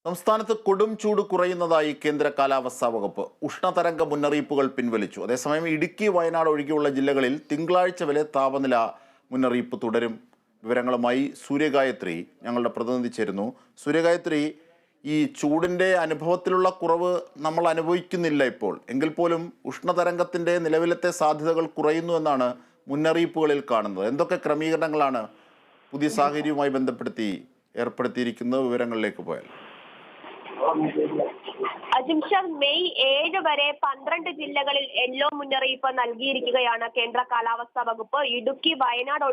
സംസ്ഥാനത്ത് കൊടും ചൂട് കുറയുന്നതായി കേന്ദ്ര കാലാവസ്ഥാ വകുപ്പ്. ഉഷ്ണതരംഗ മുന്നറിയിപ്പുകൾ പിൻവലിച്ചു. അതേസമയം ഇടുക്കി, വയനാട് ഒഴികെയുള്ള ജില്ലകളിൽ തിങ്കളാഴ്ച വരെ താപനില മുന്നറിയിപ്പ് തുടരും. വിവരങ്ങളുമായി സൂര്യഗായത്രി ഞങ്ങളുടെ പ്രതിനിധി ചേരുന്നു. സൂര്യഗായത്രി, ഈ ചൂടിൻ്റെ അനുഭവത്തിലുള്ള കുറവ് നമ്മൾ അനുഭവിക്കുന്നില്ല ഇപ്പോൾ. എങ്കിൽ പോലും ഉഷ്ണതരംഗത്തിൻ്റെ നിലവിലത്തെ സാധ്യതകൾ കുറയുന്നു എന്നാണ് മുന്നറിയിപ്പുകളിൽ കാണുന്നത്. എന്തൊക്കെ ക്രമീകരണങ്ങളാണ് പുതിയ സാഹചര്യവുമായി ബന്ധപ്പെടുത്തി ഏർപ്പെടുത്തിയിരിക്കുന്നത്? വിവരങ്ങളിലേക്ക് പോയാൽ. അജിംഷാദ്, മെയ് 7 വരെ 12 ജില്ലകളിൽ യെല്ലോ മുന്നറിയിപ്പ് നൽകിയിരിക്കുകയാണ് കേന്ദ്ര കാലാവസ്ഥാ വകുപ്പ്. ഇടുക്കി, വയനാട്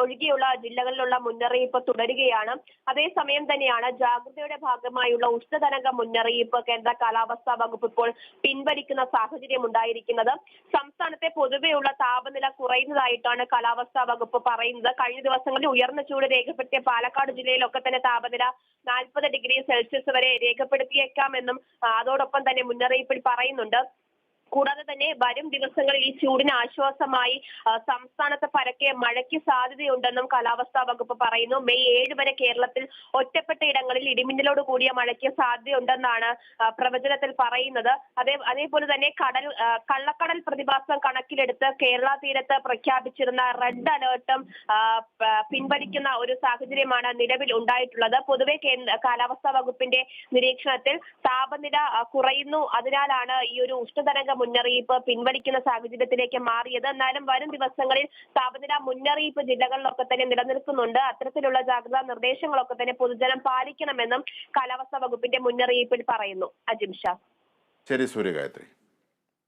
ഒഴികെയുള്ള ജില്ലകളിലുള്ള മുന്നറിയിപ്പ് തുടരുകയാണ്. അതേസമയം തന്നെയാണ് ജാഗ്രതയുടെ ഭാഗമായുള്ള ഉഷ്ണതരംഗ മുന്നറിയിപ്പ് കേന്ദ്ര കാലാവസ്ഥാ വകുപ്പ് ഇപ്പോൾ പിൻവലിക്കുന്ന സാഹചര്യം ഉണ്ടായിരിക്കുന്നത്. സംസ്ഥാനത്തെ പൊതുവെയുള്ള താപനില കുറയുന്നതായിട്ടാണ് കാലാവസ്ഥാ വകുപ്പ് പറയുന്നത്. കഴിഞ്ഞ ദിവസങ്ങളിൽ ഉയർന്ന ചൂട് രേഖപ്പെടുത്തിയ പാലക്കാട് ജില്ലയിലൊക്കെ തന്നെ താപനില 40°C വരെ രേഖപ്പെടുത്തിയേക്കാമെന്നും അതോടൊപ്പം തന്നെ മുന്നറിയിപ്പിൽ പറയുന്നുണ്ട്. കൂടാതെ തന്നെ വരും ദിവസങ്ങളിൽ ഈ ചൂടിന് ആശ്വാസമായി സംസ്ഥാനത്ത് പരക്കെ മഴയ്ക്ക് സാധ്യതയുണ്ടെന്നും കാലാവസ്ഥാ വകുപ്പ് പറയുന്നു. മെയ് 7 വരെ കേരളത്തിൽ ഒറ്റപ്പെട്ട ഇടങ്ങളിൽ ഇടിമിന്നലോട് കൂടിയ മഴയ്ക്ക് സാധ്യതയുണ്ടെന്നാണ് പ്രവചനത്തിൽ പറയുന്നത്. അതേപോലെ തന്നെ കള്ളക്കടൽ പ്രതിഭാസം കണക്കിലെടുത്ത് കേരള തീരത്ത് പ്രഖ്യാപിച്ചിരുന്ന റെഡ് അലേർട്ടും പിൻവലിക്കുന്ന ഒരു സാഹചര്യമാണ് നിലവിൽ ഉണ്ടായിട്ടുള്ളത്. പൊതുവെ കാലാവസ്ഥാ വകുപ്പിന്റെ നിരീക്ഷണത്തിൽ താപനില കുറയുന്നു, അതിനാലാണ് ഈ ഒരു ഉഷ്ണതരംഗ മുന്നറിയിപ്പ് പിൻവലിക്കുന്ന സാഹചര്യത്തിലേക്ക് മാറിയത്. എന്നാലും വരും ദിവസങ്ങളിൽ താപനില മുന്നറിയിപ്പ് ജില്ലകളിലൊക്കെ തന്നെ നിലനിൽക്കുന്നുണ്ട്. അത്തരത്തിലുള്ള ജാഗ്രതാ നിർദ്ദേശങ്ങളൊക്കെ തന്നെ പൊതുജനം പാലിക്കണമെന്നും കാലാവസ്ഥാ വകുപ്പിന്റെ മുന്നറിയിപ്പിൽ പറയുന്നു. അജിംഷ. ശരി സൂര്യഗായത്രി.